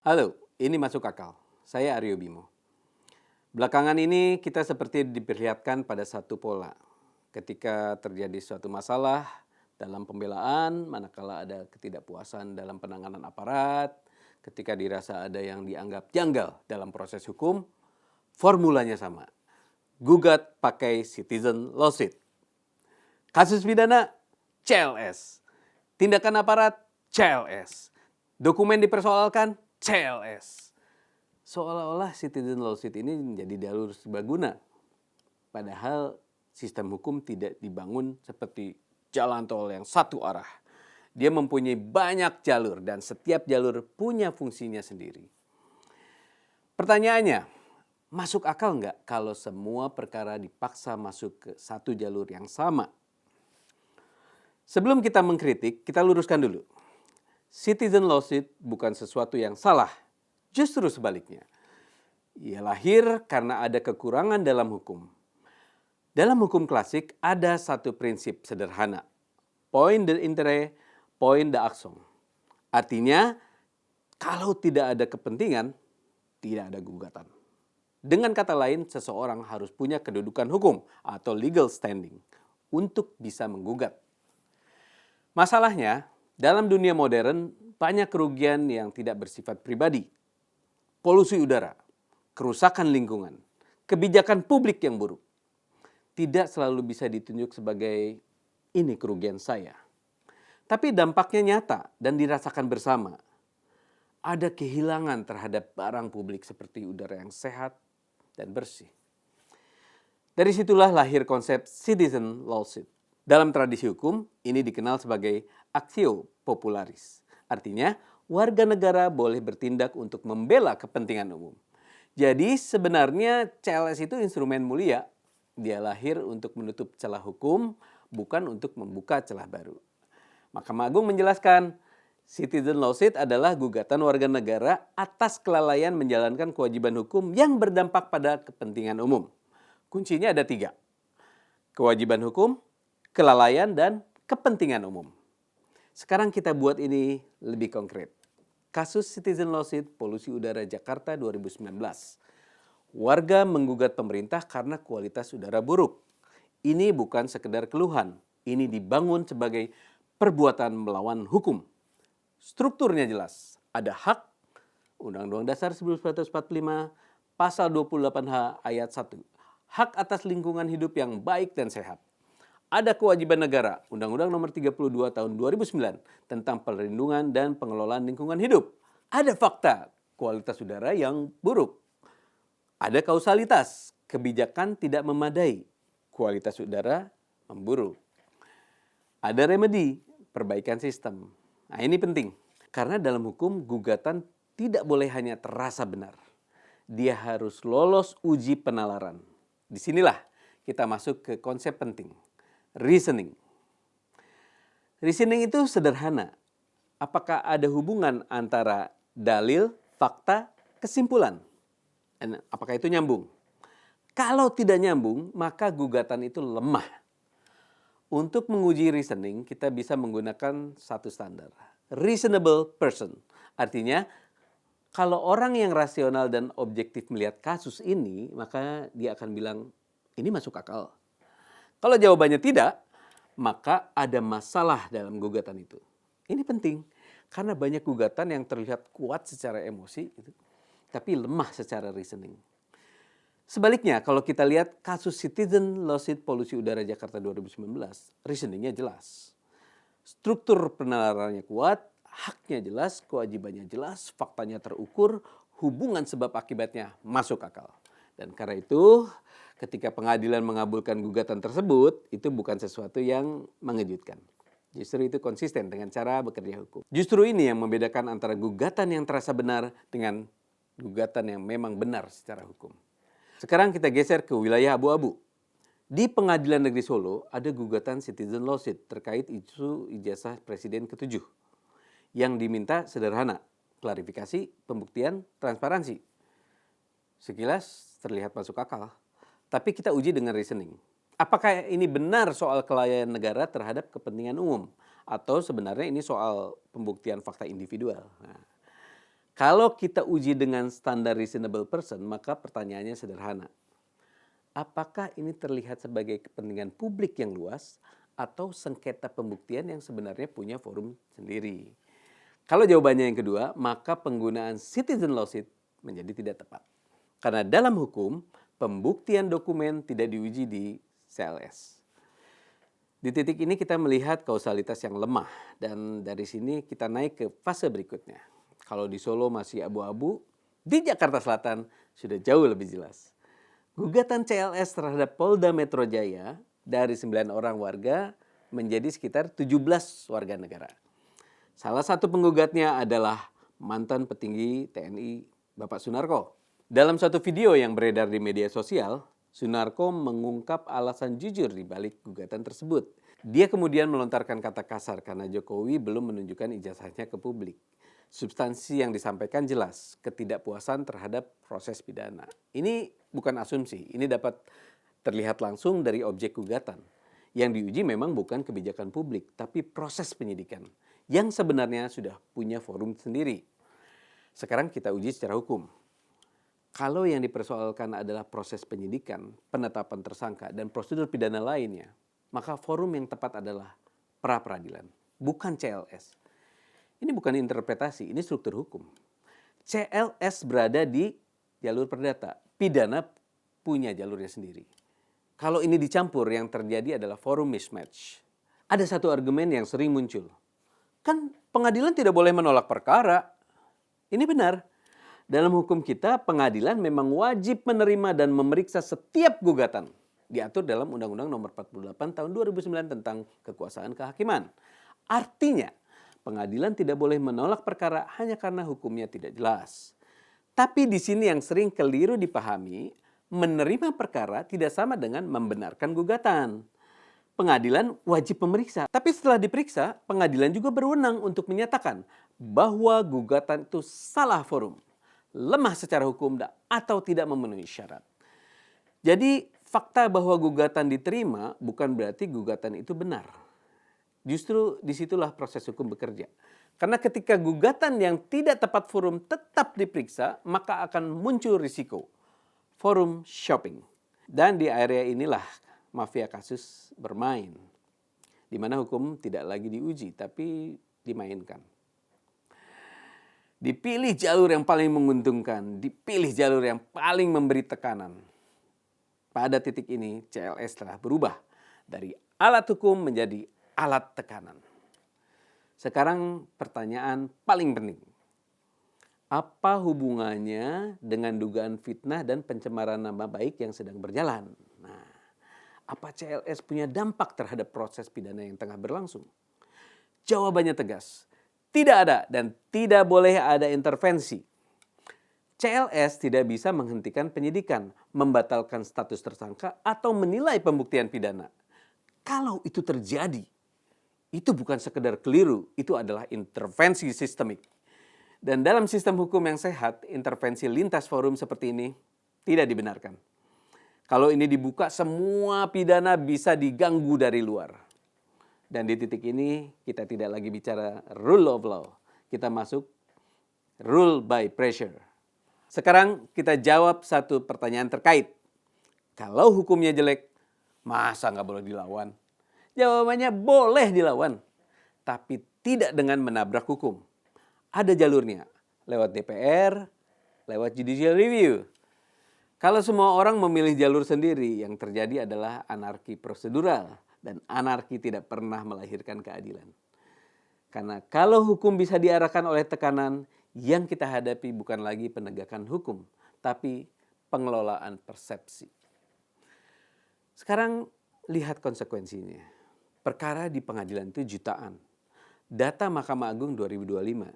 Halo, ini masuk akal. Saya Aryo Bimo. Belakangan ini kita seperti diperlihatkan pada satu pola. Ketika terjadi suatu masalah dalam pembelaan, manakala ada ketidakpuasan dalam penanganan aparat, ketika dirasa ada yang dianggap janggal dalam proses hukum, formulanya sama. Gugat pakai citizen lawsuit. Kasus pidana, CLS. Tindakan aparat, CLS. Dokumen dipersoalkan, CLS. Seolah-olah citizen lawsuit ini menjadi jalur serbaguna. Padahal sistem hukum tidak dibangun seperti jalan tol yang satu arah. Dia mempunyai banyak jalur dan setiap jalur punya fungsinya sendiri. Pertanyaannya, masuk akal nggak kalau semua perkara dipaksa masuk ke satu jalur yang sama? Sebelum kita mengkritik, kita luruskan dulu. Citizen lawsuit bukan sesuatu yang salah. Justru sebaliknya, ia lahir karena ada kekurangan dalam hukum. Dalam hukum klasik ada satu prinsip sederhana, point de intérêt, point d'action. Artinya, kalau tidak ada kepentingan, tidak ada gugatan. Dengan kata lain, seseorang harus punya kedudukan hukum atau legal standing untuk bisa menggugat. Masalahnya, dalam dunia modern, banyak kerugian yang tidak bersifat pribadi. Polusi udara, kerusakan lingkungan, kebijakan publik yang buruk. Tidak selalu bisa ditunjuk sebagai ini kerugian saya. Tapi dampaknya nyata dan dirasakan bersama. Ada kehilangan terhadap barang publik seperti udara yang sehat dan bersih. Dari situlah lahir konsep citizen lawsuit. Dalam tradisi hukum, ini dikenal sebagai actio popularis. Artinya, warga negara boleh bertindak untuk membela kepentingan umum. Jadi sebenarnya CLS itu instrumen mulia. Dia lahir untuk menutup celah hukum, bukan untuk membuka celah baru. Mahkamah Agung menjelaskan, citizen lawsuit adalah gugatan warga negara atas kelalaian menjalankan kewajiban hukum yang berdampak pada kepentingan umum. Kuncinya ada 3. Kewajiban hukum, kelalaian, dan kepentingan umum. Sekarang kita buat ini lebih konkret. Kasus citizen lawsuit polusi udara Jakarta 2019. Warga menggugat pemerintah karena kualitas udara buruk. Ini bukan sekedar keluhan. Ini dibangun sebagai perbuatan melawan hukum. Strukturnya jelas. Ada hak, Undang-Undang Dasar 1945, Pasal 28H ayat 1. Hak atas lingkungan hidup yang baik dan sehat. Ada kewajiban negara, Undang-Undang Nomor 32 Tahun 2009 tentang perlindungan dan pengelolaan lingkungan hidup. Ada fakta, kualitas udara yang buruk. Ada kausalitas, kebijakan tidak memadai, kualitas udara memburuk. Ada remedi, perbaikan sistem. Nah, ini penting, karena dalam hukum gugatan tidak boleh hanya terasa benar. Dia harus lolos uji penalaran. Disinilah kita masuk ke konsep penting. Reasoning. Reasoning itu sederhana. Apakah ada hubungan antara dalil, fakta, kesimpulan? Apakah itu nyambung? Kalau tidak nyambung, maka gugatan itu lemah. Untuk menguji reasoning, kita bisa menggunakan satu standar. Reasonable person. Artinya, kalau orang yang rasional dan objektif melihat kasus ini, maka dia akan bilang, ini masuk akal. Kalau jawabannya tidak, maka ada masalah dalam gugatan itu. Ini penting, karena banyak gugatan yang terlihat kuat secara emosi, tapi lemah secara reasoning. Sebaliknya, kalau kita lihat kasus citizen lawsuit polusi udara Jakarta 2019, reasoningnya jelas. Struktur penalarannya kuat, haknya jelas, kewajibannya jelas, faktanya terukur, hubungan sebab akibatnya masuk akal. Dan karena itu, ketika pengadilan mengabulkan gugatan tersebut, itu bukan sesuatu yang mengejutkan. Justru itu konsisten dengan cara bekerja hukum. Justru ini yang membedakan antara gugatan yang terasa benar dengan gugatan yang memang benar secara hukum. Sekarang kita geser ke wilayah abu-abu. Di Pengadilan Negeri Solo ada gugatan citizen lawsuit terkait isu ijazah Presiden ke-7. Yang diminta sederhana, klarifikasi, pembuktian, transparansi. Sekilas terlihat masuk akal. Tapi kita uji dengan reasoning. Apakah ini benar soal kelalaian negara terhadap kepentingan umum? Atau sebenarnya ini soal pembuktian fakta individual? Nah, Kalau kita uji dengan standar reasonable person, maka pertanyaannya sederhana. Apakah ini terlihat sebagai kepentingan publik yang luas atau sengketa pembuktian yang sebenarnya punya forum sendiri? Kalau jawabannya yang kedua, maka penggunaan citizen lawsuit menjadi tidak tepat. Karena dalam hukum, pembuktian dokumen tidak diuji di CLS. Di titik ini kita melihat kausalitas yang lemah dan dari sini kita naik ke fase berikutnya. Kalau di Solo masih abu-abu, di Jakarta Selatan sudah jauh lebih jelas. Gugatan CLS terhadap Polda Metro Jaya dari 9 orang warga menjadi sekitar 17 warga negara. Salah satu penggugatnya adalah mantan petinggi TNI Bapak Sunarko. Dalam satu video yang beredar di media sosial, Sunarko mengungkap alasan jujur di balik gugatan tersebut. Dia kemudian melontarkan kata kasar karena Jokowi belum menunjukkan ijazahnya ke publik. Substansi yang disampaikan jelas, ketidakpuasan terhadap proses pidana. Ini bukan asumsi, ini dapat terlihat langsung dari objek gugatan. Yang diuji memang bukan kebijakan publik, tapi proses penyidikan yang sebenarnya sudah punya forum sendiri. Sekarang kita uji secara hukum. Kalau yang dipersoalkan adalah proses penyidikan, penetapan tersangka, dan prosedur pidana lainnya, maka forum yang tepat adalah pra-peradilan, bukan CLS. Ini bukan interpretasi, ini struktur hukum. CLS berada di jalur perdata, pidana punya jalurnya sendiri. Kalau ini dicampur, yang terjadi adalah forum mismatch. Ada satu argumen yang sering muncul. Kan pengadilan tidak boleh menolak perkara. Ini benar. Dalam hukum kita, pengadilan memang wajib menerima dan memeriksa setiap gugatan. Diatur dalam Undang-Undang Nomor 48 Tahun 2009 tentang Kekuasaan Kehakiman. Artinya, pengadilan tidak boleh menolak perkara hanya karena hukumnya tidak jelas. Tapi di sini yang sering keliru dipahami, menerima perkara tidak sama dengan membenarkan gugatan. Pengadilan wajib memeriksa, tapi setelah diperiksa, pengadilan juga berwenang untuk menyatakan bahwa gugatan itu salah forum, lemah secara hukum atau tidak memenuhi syarat. Jadi fakta bahwa gugatan diterima bukan berarti gugatan itu benar. Justru disitulah proses hukum bekerja. Karena ketika gugatan yang tidak tepat forum tetap diperiksa, maka akan muncul risiko forum shopping. Dan di area inilah mafia kasus bermain. Di mana hukum tidak lagi diuji, tapi dimainkan. Dipilih jalur yang paling menguntungkan, dipilih jalur yang paling memberi tekanan. Pada titik ini, CLS telah berubah dari alat hukum menjadi alat tekanan. Sekarang pertanyaan paling penting. Apa hubungannya dengan dugaan fitnah dan pencemaran nama baik yang sedang berjalan? Nah, apa CLS punya dampak terhadap proses pidana yang tengah berlangsung? Jawabannya tegas. Tidak ada dan tidak boleh ada intervensi. CLS tidak bisa menghentikan penyidikan, membatalkan status tersangka, atau menilai pembuktian pidana. Kalau itu terjadi, itu bukan sekedar keliru, itu adalah intervensi sistemik. Dan dalam sistem hukum yang sehat, intervensi lintas forum seperti ini tidak dibenarkan. Kalau ini dibuka, semua pidana bisa diganggu dari luar. Dan di titik ini kita tidak lagi bicara rule of law. Kita masuk rule by pressure. Sekarang kita jawab satu pertanyaan terkait. Kalau hukumnya jelek, masa nggak boleh dilawan? Jawabannya boleh dilawan, tapi tidak dengan menabrak hukum. Ada jalurnya, lewat DPR, lewat judicial review. Kalau semua orang memilih jalur sendiri, yang terjadi adalah anarki prosedural. Dan anarki tidak pernah melahirkan keadilan. Karena kalau hukum bisa diarahkan oleh tekanan, yang kita hadapi bukan lagi penegakan hukum, tapi pengelolaan persepsi. Sekarang lihat konsekuensinya. Perkara di pengadilan itu jutaan. Data Mahkamah Agung 2025,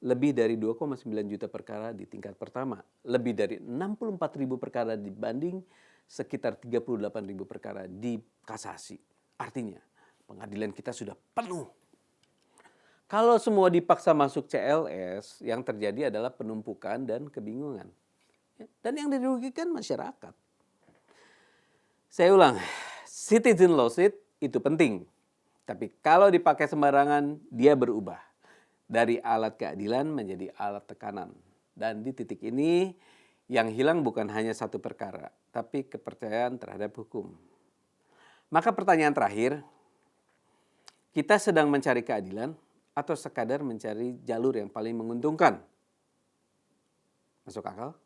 lebih dari 2,9 juta perkara di tingkat pertama, lebih dari 64.000 perkara dibanding sekitar 38.000 perkara di kasasi. Artinya, pengadilan kita sudah penuh. Kalau semua dipaksa masuk CLS, yang terjadi adalah penumpukan dan kebingungan. Dan yang dirugikan masyarakat. Saya ulang, citizen lawsuit itu penting. Tapi kalau dipakai sembarangan, dia berubah. dari alat keadilan menjadi alat tekanan. Dan di titik ini yang hilang bukan hanya satu perkara, tapi kepercayaan terhadap hukum. Maka pertanyaan terakhir, kita sedang mencari keadilan atau sekadar mencari jalur yang paling menguntungkan? Masuk akal?